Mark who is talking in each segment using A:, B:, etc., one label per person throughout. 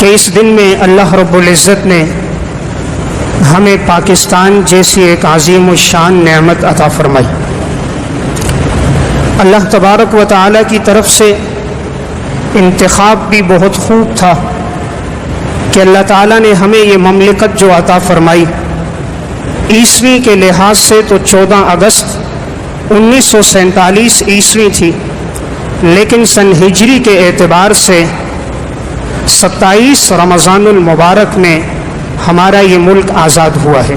A: کہ اس دن میں اللہ رب العزت نے ہمیں پاکستان جیسی ایک عظیم الشان نعمت عطا فرمائی۔ اللہ تبارک و تعالی کی طرف سے انتخاب بھی بہت خوب تھا کہ اللہ تعالیٰ نے ہمیں یہ مملکت جو عطا فرمائی، عیسوی کے لحاظ سے تو 14 اگست 1947 عیسوی تھی، لیکن سن ہجری کے اعتبار سے 27 رمضان المبارک میں ہمارا یہ ملک آزاد ہوا ہے۔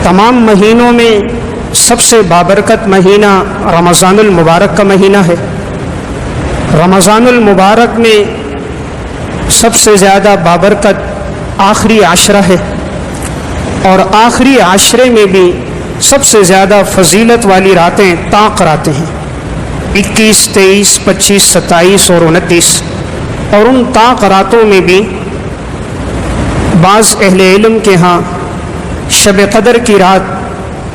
A: تمام مہینوں میں سب سے بابرکت مہینہ رمضان المبارک کا مہینہ ہے۔ رمضان المبارک میں سب سے زیادہ بابرکت آخری عشرہ ہے، اور آخری عشرے میں بھی سب سے زیادہ فضیلت والی راتیں طاق راتیں ہیں، 21، 23، 25، 27 اور 29۔ اور ان طاق راتوں میں بھی بعض اہل علم کے ہاں شب قدر کی رات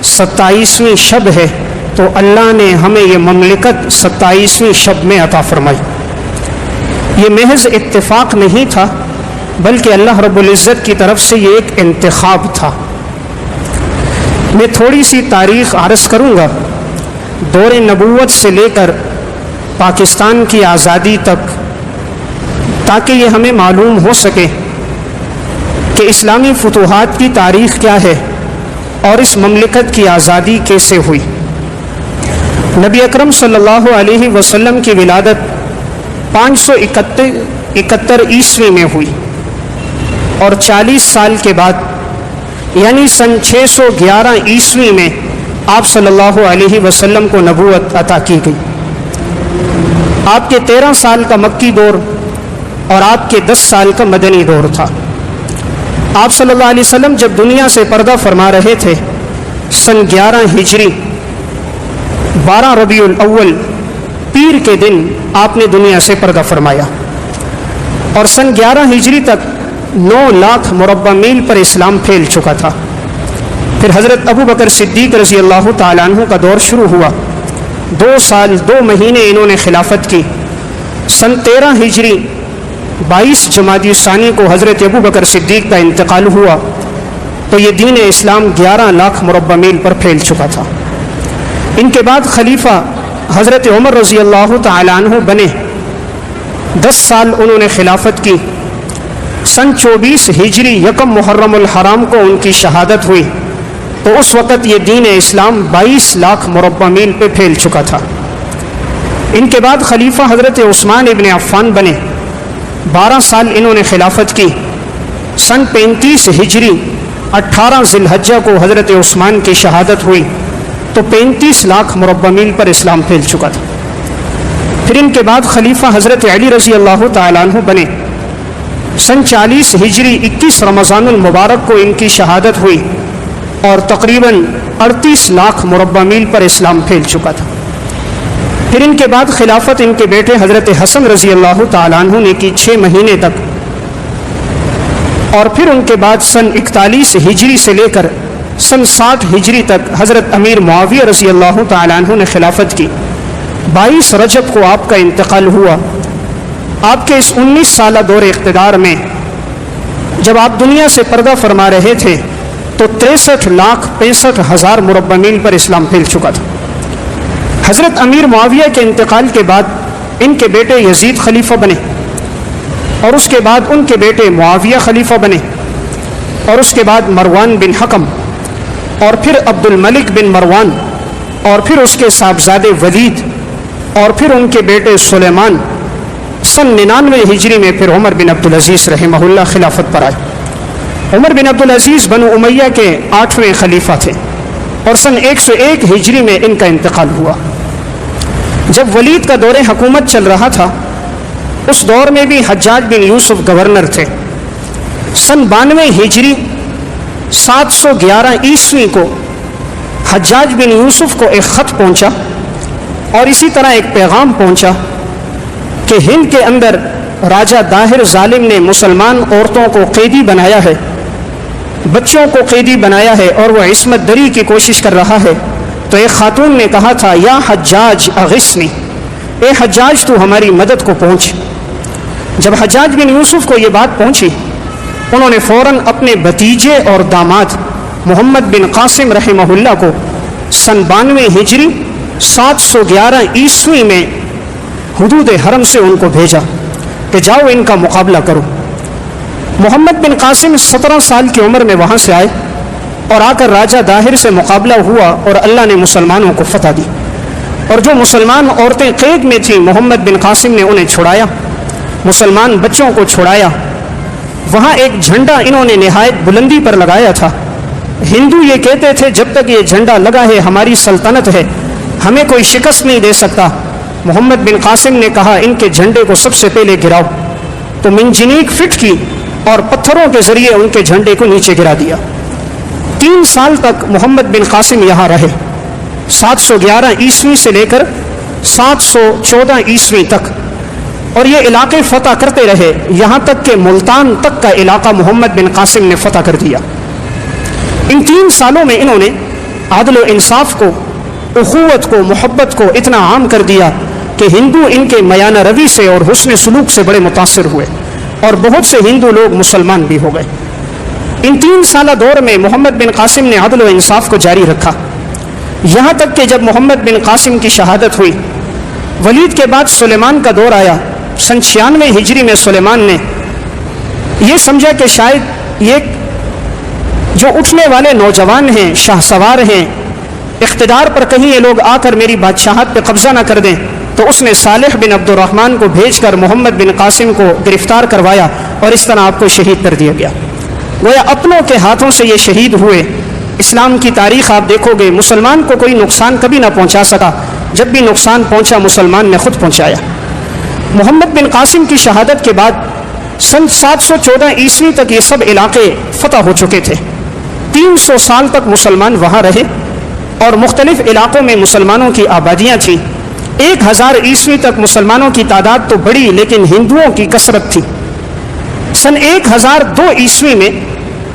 A: 27ویں شب ہے، تو اللہ نے ہمیں یہ مملکت 27ویں شب میں عطا فرمائی۔ یہ محض اتفاق نہیں تھا، بلکہ اللہ رب العزت کی طرف سے یہ ایک انتخاب تھا۔ میں تھوڑی سی تاریخ عرض کروں گا، دور نبوت سے لے کر پاکستان کی آزادی تک، تاکہ یہ ہمیں معلوم ہو سکے کہ اسلامی فتوحات کی تاریخ کیا ہے اور اس مملکت کی آزادی کیسے ہوئی۔ نبی اکرم صلی اللہ علیہ وسلم کی ولادت 571 عیسوی میں ہوئی، اور 40 سال کے بعد یعنی سن 611 عیسوی میں آپ صلی اللہ علیہ وسلم کو نبوت عطا کی گئی۔ آپ کے 13 سال کا مکی دور اور آپ کے 10 سال کا مدنی دور تھا۔ آپ صلی اللہ علیہ وسلم جب دنیا سے پردہ فرما رہے تھے، سن 11 ہجری 12 ربیع الاول پیر کے دن آپ نے دنیا سے پردہ فرمایا، اور سن 11 ہجری تک 9 لاکھ مربع میل پر اسلام پھیل چکا تھا۔ پھر حضرت ابو بکر صدیق رضی اللہ تعالیٰ عنہ کا دور شروع ہوا، 2 سال 2 مہینے انہوں نے خلافت کی۔ سن 13 ہجری 22 جمادی الثانی کو حضرت ابو بکر صدیق کا انتقال ہوا، تو یہ دین اسلام 11 لاکھ مربع میل پر پھیل چکا تھا۔ ان کے بعد خلیفہ حضرت عمر رضی اللہ تعالیٰ عنہ بنے، 10 سال انہوں نے خلافت کی۔ سن 24 ہجری 1 محرم الحرام کو ان کی شہادت ہوئی، تو اس وقت یہ دین اسلام 22 لاکھ مربع میل پہ پھیل چکا تھا۔ ان کے بعد خلیفہ حضرت عثمان ابن عفان بنے، 12 سال انہوں نے خلافت کی۔ سن 35 ہجری 18 ذی الحجہ کو حضرت عثمان کی شہادت ہوئی، تو 35 لاکھ مربع میل پر اسلام پھیل چکا تھا۔ پھر ان کے بعد خلیفہ حضرت علی رضی اللہ تعالیٰ عنہ بنے، سن 40 ہجری 21 رمضان المبارک کو ان کی شہادت ہوئی، اور تقریباً 38 لاکھ مربع میل پر اسلام پھیل چکا تھا۔ پھر ان کے بعد خلافت ان کے بیٹے حضرت حسن رضی اللہ تعالیٰ عنہ نے کی 6 مہینے تک، اور پھر ان کے بعد سن 41 ہجری سے لے کر سن 60 ہجری تک حضرت امیر معاویہ رضی اللہ تعالیٰ عنہ نے خلافت کی۔ 22 رجب کو آپ کا انتقال ہوا۔ آپ کے اس 19 سالہ دور اقتدار میں جب آپ دنیا سے پردہ فرما رہے تھے، تو 63,65,000 مربع میل پر اسلام پھیل چکا تھا۔ حضرت امیر معاویہ کے انتقال کے بعد ان کے بیٹے یزید خلیفہ بنے، اور اس کے بعد ان کے بیٹے معاویہ خلیفہ بنے، اور اس کے بعد مروان بن حکم، اور پھر عبد الملک بن مروان، اور پھر اس کے صاحبزادے ولید، اور پھر ان کے بیٹے سلیمان۔ سن 99 ہجری میں پھر عمر بن عبدالعزیز رحمہ اللہ خلافت پر آئے۔ عمر بن عبدالعزیز بنو امیہ کے 8ویں خلیفہ تھے، اور سن 101 ہجری میں ان کا انتقال ہوا۔ جب ولید کا دور حکومت چل رہا تھا، اس دور میں بھی حجاج بن یوسف گورنر تھے۔ سن 92 ہجری 711 عیسوی کو حجاج بن یوسف کو ایک خط پہنچا، اور اسی طرح ایک پیغام پہنچا کہ ہند کے اندر راجہ داہر ظالم نے مسلمان عورتوں کو قیدی بنایا ہے، بچوں کو قیدی بنایا ہے، اور وہ عصمت دری کی کوشش کر رہا ہے۔ تو ایک خاتون نے کہا تھا، یا حجاج اغثنی، اے حجاج تو ہماری مدد کو پہنچ۔ جب حجاج بن یوسف کو یہ بات پہنچی، انہوں نے فوراً اپنے بھتیجے اور داماد محمد بن قاسم رحمہ اللہ کو سن 92 ہجری 711 عیسوی میں حدود حرم سے ان کو بھیجا کہ جاؤ ان کا مقابلہ کرو۔ محمد بن قاسم 17 سال کی عمر میں وہاں سے آئے اور آ کر راجہ داہر سے مقابلہ ہوا اور اللہ نے مسلمانوں کو فتح دی، اور جو مسلمان عورتیں قید میں تھیں محمد بن قاسم نے انہیں چھڑایا، مسلمان بچوں کو چھڑایا۔ وہاں ایک جھنڈا انہوں نے نہایت بلندی پر لگایا تھا۔ ہندو یہ کہتے تھے جب تک یہ جھنڈا لگا ہے ہماری سلطنت ہے، ہمیں کوئی شکست نہیں دے سکتا۔ محمد بن قاسم نے کہا ان کے جھنڈے کو سب سے پہلے گراؤ، تو منجنیق فٹ کی اور پتھروں کے ذریعے ان کے جھنڈے کو نیچے گرا دیا۔ 3 سال تک محمد بن قاسم یہاں رہے، 711 عیسوی سے لے کر 714 عیسوی تک، اور یہ علاقے فتح کرتے رہے، یہاں تک کہ ملتان تک کا علاقہ محمد بن قاسم نے فتح کر دیا۔ ان 3 سالوں میں انہوں نے عدل و انصاف کو، اخوت کو، محبت کو اتنا عام کر دیا کہ ہندو ان کے میانہ روی سے اور حسن سلوک سے بڑے متاثر ہوئے، اور بہت سے ہندو لوگ مسلمان بھی ہو گئے۔ ان 3 سالہ دور میں محمد بن قاسم نے عدل و انصاف کو جاری رکھا، یہاں تک کہ جب محمد بن قاسم کی شہادت ہوئی، ولید کے بعد سلیمان کا دور آیا۔ سن 96 ہجری میں سلیمان نے یہ سمجھا کہ شاید یہ جو اٹھنے والے نوجوان ہیں، شاہ سوار ہیں، اقتدار پر کہیں یہ لوگ آ کر میری بادشاہت پہ قبضہ نہ کر دیں، تو اس نے صالح بن عبد الرحمن کو بھیج کر محمد بن قاسم کو گرفتار کروایا، اور اس طرح آپ کو شہید کر دیا گیا۔ گویا اپنوں کے ہاتھوں سے یہ شہید ہوئے۔ اسلام کی تاریخ آپ دیکھو گے، مسلمان کو کوئی نقصان کبھی نہ پہنچا سکا، جب بھی نقصان پہنچا مسلمان نے خود پہنچایا۔ محمد بن قاسم کی شہادت کے بعد سن 714 عیسوی تک یہ سب علاقے فتح ہو چکے تھے۔ 300 سال تک مسلمان وہاں رہے، اور مختلف علاقوں میں مسلمانوں کی آبادیاں تھیں۔ 1000 عیسوی تک مسلمانوں کی تعداد تو بڑی، لیکن ہندوؤں کی کثرت تھی۔ سن 1002 عیسوی میں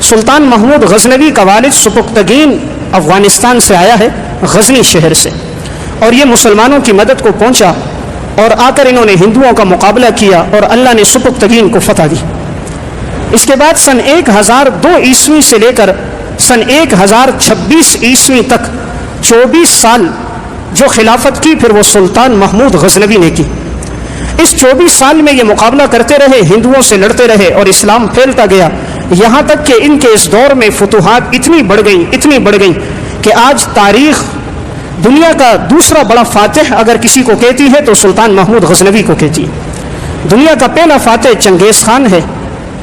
A: سلطان محمود غزنوی کا والد سبکتگین افغانستان سے آیا ہے، غزنی شہر سے، اور یہ مسلمانوں کی مدد کو پہنچا، اور آ کر انہوں نے ہندوؤں کا مقابلہ کیا، اور اللہ نے سبکتگین کو فتح دی۔ اس کے بعد سن 1002 عیسوی سے لے کر سن 1026 عیسوی تک 24 سال جو خلافت کی، پھر وہ سلطان محمود غزنوی نے کی۔ اس 24 سال میں یہ مقابلہ کرتے رہے، ہندوؤں سے لڑتے رہے، اور اسلام پھیلتا گیا، یہاں تک کہ ان کے اس دور میں فتوحات اتنی بڑھ گئیں کہ آج تاریخ دنیا کا دوسرا بڑا فاتح اگر کسی کو کہتی ہے تو سلطان محمود غزنوی کو کہتی ہے۔ دنیا کا پہلا فاتح چنگیز خان ہے،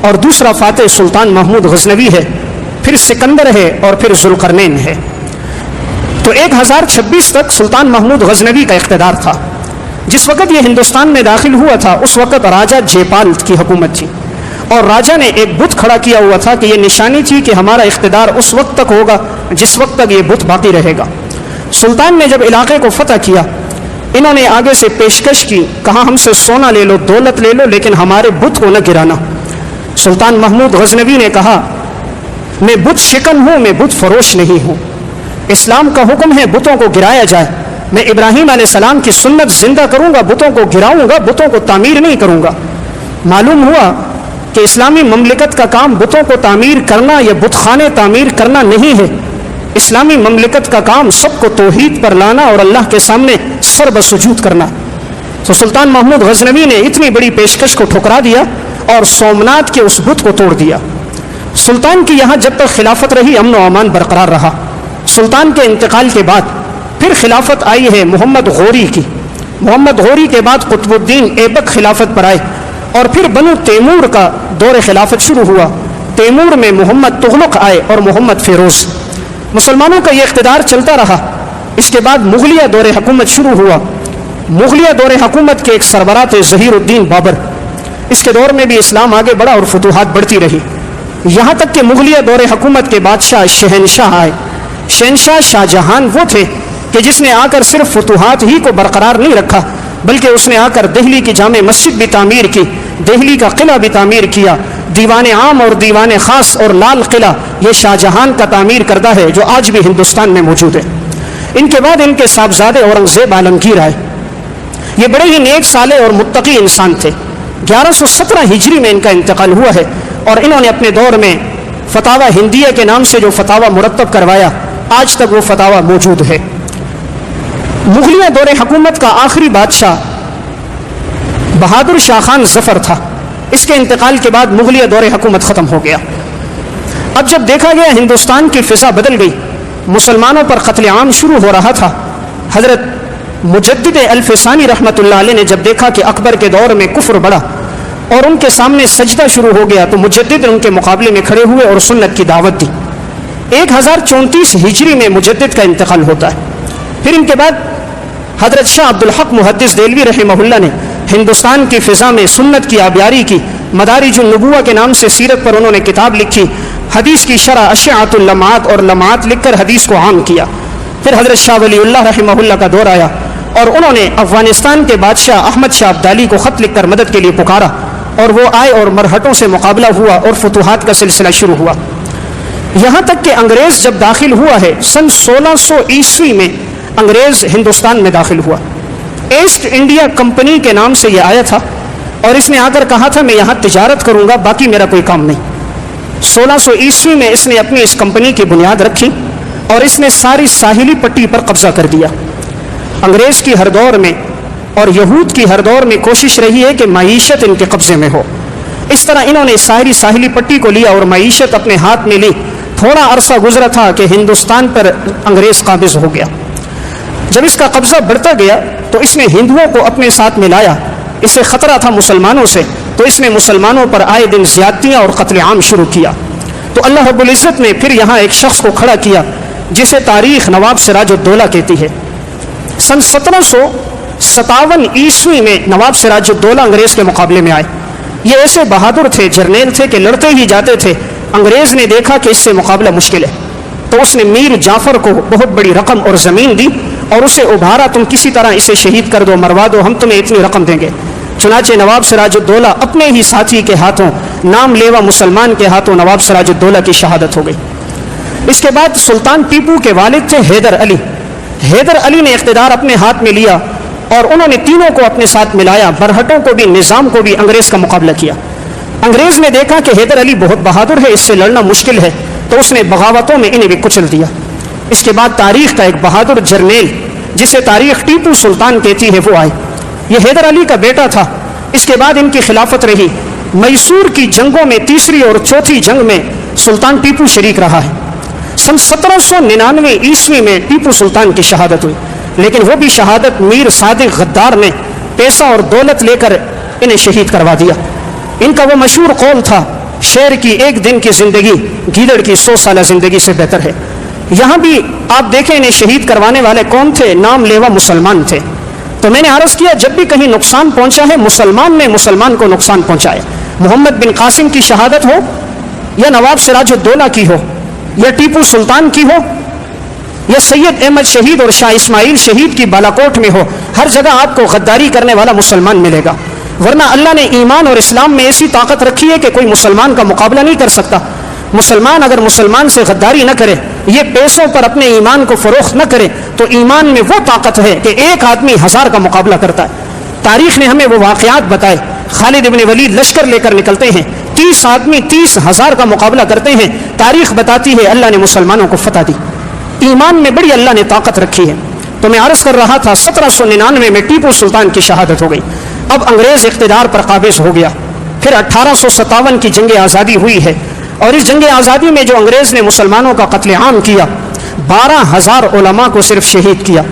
A: اور دوسرا فاتح سلطان محمود غزنوی ہے، پھر سکندر ہے، اور پھر ذوالقرنین ہے۔ تو 1026 تک سلطان محمود غزنوی کا اقتدار تھا۔ جس وقت یہ ہندوستان میں داخل ہوا تھا اس وقت راجہ جے پال کی حکومت تھی، اور راجہ نے ایک بت کھڑا کیا ہوا تھا کہ یہ نشانی تھی کہ ہمارا اقتدار اس وقت تک ہوگا جس وقت تک یہ بت باقی رہے گا۔ سلطان نے جب علاقے کو فتح کیا، انہوں نے آگے سے پیشکش کی، کہا ہم سے سونا لے لو، دولت لے لو، لیکن ہمارے بت کو نہ گرانا۔ سلطان محمود غزنوی نے کہا میں بت شکن ہوں، میں بت فروش نہیں ہوں، اسلام کا حکم ہے بتوں کو گرایا جائے، میں ابراہیم علیہ السلام کی سنت زندہ کروں گا، بتوں کو گراؤں گا، بتوں کو تعمیر نہیں کروں گا۔ معلوم ہوا کہ اسلامی مملکت کا کام بتوں کو تعمیر کرنا یا بت خانے تعمیر کرنا نہیں ہے، اسلامی مملکت کا کام سب کو توحید پر لانا اور اللہ کے سامنے سر بسجود کرنا۔ تو سلطان محمود غزنوی نے اتنی بڑی پیشکش کو ٹھکرا دیا اور سومنات کے اس بت کو توڑ دیا۔ سلطان کی یہاں جب تک خلافت رہی امن و امان برقرار رہا۔ سلطان کے انتقال کے بعد پھر خلافت آئی ہے محمد غوری کی۔ محمد غوری کے بعد قطب الدین ایبک خلافت پر آئے، اور پھر بنو تیمور کا دور خلافت شروع ہوا۔ تیمور میں محمد تغلق آئے اور محمد فیروز۔ مسلمانوں کا یہ اقتدار چلتا رہا۔ اس کے بعد مغلیہ دور حکومت شروع ہوا۔ مغلیہ دور حکومت کے ایک سربراہ تھے ظہیر الدین بابر۔ اس کے دور میں بھی اسلام آگے بڑھا اور فتوحات بڑھتی رہی، یہاں تک کہ مغلیہ دور حکومت کے بادشاہ شہنشاہ آئے۔ شہنشاہ شاہ جہان وہ تھے کہ جس نے آ کر صرف فتوحات ہی کو برقرار نہیں رکھا، بلکہ اس نے آ کر دہلی کی جامع مسجد بھی تعمیر کی، دہلی کا قلعہ بھی تعمیر کیا، دیوان عام اور دیوان خاص اور لال قلعہ یہ شاہ جہان کا تعمیر کردہ ہے جو آج بھی ہندوستان میں موجود ہے۔ ان کے بعد ان کے صاحبزادے اورنگزیب عالمگیر آئے۔ یہ بڑے ہی نیک صالح اور متقی انسان تھے۔ 1117 ہجری میں ان کا انتقال ہوا ہے، اور انہوں نے اپنے دور میں فتاوی ہندیہ کے نام سے جو فتاوی مرتب کروایا، آج تک وہ فتاوی موجود ہے۔ مغلیہ دور حکومت کا آخری بادشاہ بہادر شاہ خان ظفر تھا۔ اس کے انتقال کے بعد مغلیہ دور حکومت ختم ہو گیا۔ اب جب دیکھا گیا ہندوستان کی فضا بدل گئی، مسلمانوں پر قتل عام شروع ہو رہا تھا، حضرت مجدد الفسانی رحمۃ اللہ علیہ نے جب دیکھا کہ اکبر کے دور میں کفر بڑھا اور ان کے سامنے سجدہ شروع ہو گیا، تو مجدد ان کے مقابلے میں کھڑے ہوئے اور سنت کی دعوت دی۔ 1034 ہجری میں مجدد کا انتقال ہوتا ہے۔ پھر ان کے بعد حضرت شاہ عبد الحق محدث دہلوی رحمہ اللہ نے ہندوستان کی فضا میں سنت کی آبیاری کی، مدارج النبوہ کے نام سے سیرت پر انہوں نے کتاب لکھی، حدیث کی شرح اشعۃ اللمعات اور لمعات لکھ کر حدیث کو عام کیا۔ پھر حضرت شاہ ولی اللہ رحمہ اللہ کا دور آیا اور انہوں نے افغانستان کے بادشاہ احمد شاہ ابدالی کو خط لکھ کر مدد کے لیے پکارا، اور وہ آئے اور مرہٹوں سے مقابلہ ہوا اور فتوحات کا سلسلہ شروع ہوا، یہاں تک کہ انگریز جب داخل ہوا ہے سن 1600 عیسوی میں انگریز ہندوستان میں داخل ہوا۔ ایسٹ انڈیا کمپنی کے نام سے یہ آیا تھا، اور اس نے آ کر کہا تھا میں یہاں تجارت کروں گا، باقی میرا کوئی کام نہیں۔ 1600 عیسوی میں اس نے اپنی اس کمپنی کی بنیاد رکھی اور اس نے ساری ساحلی پٹی پر قبضہ کر دیا۔ انگریز کی ہر دور میں اور یہود کی ہر دور میں کوشش رہی ہے کہ معیشت ان کے قبضے میں ہو، اس طرح انہوں نے ساری ساحلی پٹی کو لیا اور معیشت اپنے ہاتھ میں لی۔ تھوڑا عرصہ گزرا تھا کہ ہندوستان پر انگریز قابض ہو گیا۔ جب اس کا قبضہ بڑھتا گیا تو اس نے ہندوؤں کو اپنے ساتھ ملایا، اسے خطرہ تھا مسلمانوں سے، تو اس نے مسلمانوں پر آئے دن زیادتیاں اور قتل عام شروع کیا۔ تو اللہ رب العزت نے پھر یہاں ایک شخص کو کھڑا کیا جسے تاریخ نواب سراج الدولہ کہتی ہے۔ سن 1757 عیسوی میں نواب سراج الدولہ انگریز کے مقابلے میں آئے۔ یہ ایسے بہادر تھے، جرنیل تھے کہ لڑتے ہی جاتے تھے۔ انگریز نے دیکھا کہ اس سے مقابلہ مشکل ہے، تو اس نے میر جعفر کو بہت بڑی رقم اور زمین دی اور اسے ابھارا، تم کسی طرح اسے شہید کر دو، مروا دو، ہم تمہیں اتنی رقم دیں گے۔ چنانچہ نواب سراج الدولہ اپنے ہی ساتھی کے ہاتھوں، نام لیوا مسلمان کے ہاتھوں نواب سراج الدولہ کی شہادت ہو گئی۔ اس کے بعد سلطان ٹیپو کے والد تھے حیدر علی۔ حیدر علی نے اقتدار اپنے ہاتھ میں لیا اور انہوں نے تینوں کو اپنے ساتھ ملایا، برہٹوں کو بھی، نظام کو بھی، انگریز کا مقابلہ کیا۔ انگریز نے دیکھا کہ حیدر علی بہت بہادر ہے، اس سے لڑنا مشکل ہے، تو اس نے بغاوتوں میں انہیں بھی کچل دیا۔ اس کے بعد تاریخ کا ایک بہادر جرنیل جسے تاریخ ٹیپو سلطان کہتی ہے وہ آئے۔ یہ حیدر علی کا بیٹا تھا۔ اس کے بعد ان کی خلافت رہی۔ میسور کی جنگوں میں تیسری اور چوتھی جنگ میں سلطان ٹیپو شریک رہا ہے۔ سن 1799 عیسوی میں ٹیپو سلطان کی شہادت ہوئی، لیکن وہ بھی شہادت میر صادق غدار نے پیسہ اور دولت لے کر انہیں شہید کروا دیا۔ ان کا وہ مشہور قول تھا، شیر کی ایک دن کی زندگی گیدڑ کی 100 سالہ زندگی سے بہتر ہے۔ یہاں بھی آپ دیکھیں انہیں شہید کروانے والے کون تھے؟ نام لیوا مسلمان تھے۔ تو میں نے عرض کیا جب بھی کہیں نقصان پہنچا ہے مسلمان نے مسلمان کو نقصان پہنچایا، محمد بن قاسم کی شہادت ہو یا نواب سراج الدولہ کی ہو یا ٹیپو سلطان کی ہو یا سید احمد شہید اور شاہ اسماعیل شہید کی بالاکوٹ میں ہو، ہر جگہ آپ کو غداری کرنے والا مسلمان ملے گا، ورنہ اللہ نے ایمان اور اسلام میں ایسی طاقت رکھی ہے کہ کوئی مسلمان کا مقابلہ نہیں کر سکتا۔ مسلمان اگر مسلمان سے غداری نہ کرے، یہ پیسوں پر اپنے ایمان کو فروخت نہ کرے، تو ایمان میں وہ طاقت ہے کہ ایک آدمی 1000 کا مقابلہ کرتا ہے۔ تاریخ نے ہمیں وہ واقعات بتائے، خالد ابن ولید لشکر لے کر نکلتے ہیں، 30 آدمی 30,000 کا مقابلہ کرتے ہیں، تاریخ بتاتی ہے اللہ نے مسلمانوں کو فتح دی۔ ایمان میں بڑی اللہ نے طاقت رکھی ہے۔ تو میں عرض کر رہا تھا 1799 میں ٹیپو سلطان کی شہادت ہو گئی۔ اب انگریز اقتدار پر قابض ہو گیا۔ پھر 1857 کی جنگ آزادی ہوئی ہے، اور اس جنگ آزادی میں جو انگریز نے مسلمانوں کا قتل عام کیا، 12,000 علماء کو صرف شہید کیا۔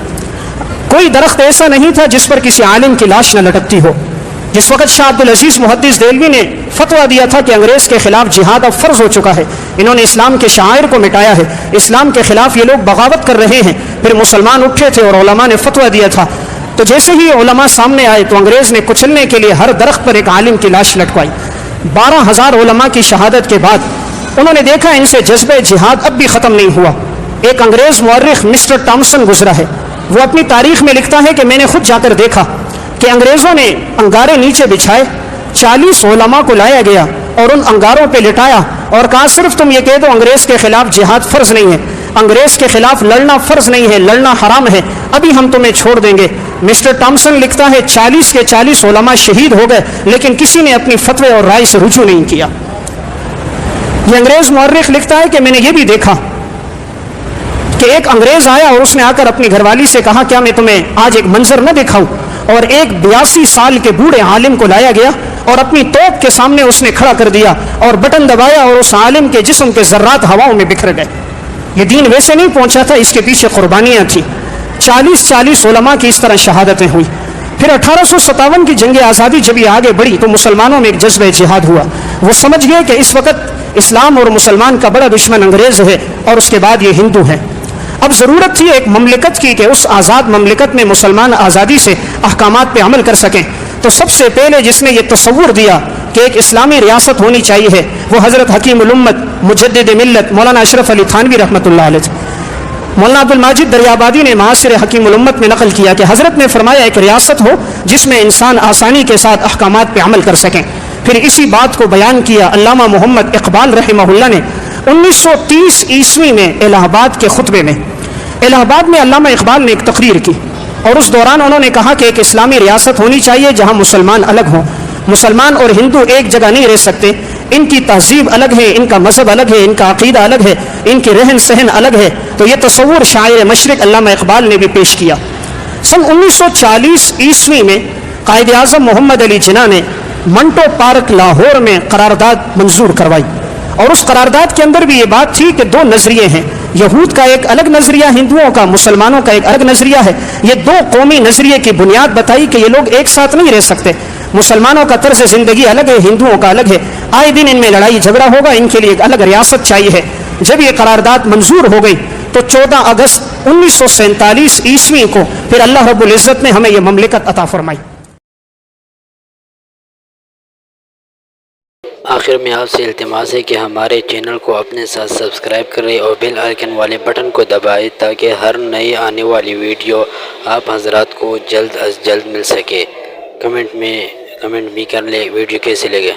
A: کوئی درخت ایسا نہیں تھا جس پر کسی عالم کی لاش نہ لٹکتی ہو۔ جس وقت شاہ عبد العزیز محدث دہلوی نے فتویٰ دیا تھا کہ انگریز کے خلاف جہاد اب فرض ہو چکا ہے، انہوں نے اسلام کے شعائر کو مٹایا ہے، اسلام کے خلاف یہ لوگ بغاوت کر رہے ہیں، پھر مسلمان اٹھے تھے اور علماء نے فتویٰ دیا تھا، تو جیسے ہی علماء سامنے آئے تو انگریز نے کچلنے کے لیے ہر درخت پر ایک عالم کی لاش لٹکوائی۔ 12,000 علماء کی شہادت کے بعد انہوں نے دیکھا ان سے جذبہ جہاد اب بھی ختم نہیں ہوا۔ ایک انگریز مورخ مسٹر ٹامسن گزرا ہے، وہ اپنی تاریخ میں لکھتا ہے کہ میں نے خود جا کر دیکھا کہ انگریزوں نے انگارے نیچے بچھائے، 40 علماء کو لایا گیا اور ان انگاروں پہ لٹایا اور کہا صرف تم یہ کہہ دو انگریز کے خلاف جہاد فرض نہیں ہے۔ انگریز کے خلاف لڑنا فرض نہیں ہے، لڑنا حرام ہے، ابھی ہم تمہیں چھوڑ دیں گے۔ مسٹر ٹامسن لکھتا ہے 40 کے 40 علماء شہید ہو گئے، لیکن کسی نے اپنی فتوے اور رائے سے رجوع نہیں کیا۔ یہ انگریز مورخ لکھتا ہے کہ میں نے یہ بھی دیکھا کہ ایک انگریز آیا اور اس نے آ کر اپنی گھر والی سے کہا کیا میں تمہیں آج ایک منظر نہ دکھاؤں، اور ایک 82 سال کے بوڑھے عالم کو لایا گیا اور اپنی توپ کے سامنے اس نے کھڑا کر دیا اور بٹن دبایا اور اس عالم کے جسم کے ذرات ہواؤں میں بکھر گئے۔ یہ دین ویسے نہیں پہنچا تھا، اس کے پیچھے قربانیاں تھیں۔ 40 علماء کی اس طرح شہادتیں ہوئی۔ پھر 1857 کی جنگ آزادی جب یہ آگے بڑھی تو مسلمانوں میں ایک جذبہ جہاد ہوا۔ وہ سمجھ گئے کہ اس وقت اسلام اور مسلمان کا بڑا دشمن انگریز ہے اور اس کے بعد یہ ہندو ہیں۔ اب ضرورت تھی ایک مملکت کی کہ اس آزاد مملکت میں مسلمان آزادی سے احکامات پہ عمل کر سکیں، تو سب سے پہلے جس نے یہ تصور دیا کہ ایک اسلامی ریاست ہونی چاہیے وہ حضرت حکیم الامت مجدد ملت مولانا اشرف علی تھانوی رحمۃ اللہ علیہ تھے۔ مولانا عبد الماجد دریابادی نے معاصر حکیم الامت میں نقل کیا کہ حضرت نے فرمایا ایک ریاست ہو جس میں انسان آسانی کے ساتھ احکامات پہ عمل کر سکیں۔ پھر اسی بات کو بیان کیا علامہ محمد اقبال رحمہ اللہ نے 1930 عیسوی میں الہ آباد کے خطبے میں۔ الہ آباد میں علامہ اقبال نے ایک تقریر کی اور اس دوران انہوں نے کہا کہ ایک اسلامی ریاست ہونی چاہیے جہاں مسلمان الگ ہوں۔ مسلمان اور ہندو ایک جگہ نہیں رہ سکتے، ان کی تہذیب الگ ہے، ان کا مذہب الگ ہے، ان کا عقیدہ الگ ہے، ان کی رہن سہن الگ ہے۔ تو یہ تصور شاعر مشرق علامہ اقبال نے بھی پیش کیا۔ سن 1940 عیسوی میں قائد اعظم محمد علی جناح نے منٹو پارک لاہور میں قرارداد منظور کروائی، اور اس قرارداد کے اندر بھی یہ بات تھی کہ دو نظریے ہیں، یہود کا ایک الگ نظریہ، ہندوؤں کا، مسلمانوں کا ایک الگ نظریہ ہے۔ یہ دو قومی نظریے کی بنیاد بتائی کہ یہ لوگ ایک ساتھ نہیں رہ سکتے، مسلمانوں کا طرز زندگی الگ ہے، ہندوؤں کا الگ ہے، آئے دن ان میں لڑائی جھگڑا ہوگا، ان کے لیے ایک الگ ریاست چاہیے۔ جب یہ قرارداد منظور ہو گئی تو 14 اگست 1947 عیسوی کو پھر اللہ رب العزت نے ہمیں یہ مملکت عطا فرمائی۔
B: آخر میں آپ سے التماس ہے کہ ہمارے چینل کو اپنے ساتھ سبسکرائب کریں اور بیل آئیکن والے بٹن کو دبائیں تاکہ ہر نئی آنے والی ویڈیو آپ حضرات کو جلد از جلد مل سکے۔ کمنٹ بھی کر لیں ویڈیو کیسے لگے۔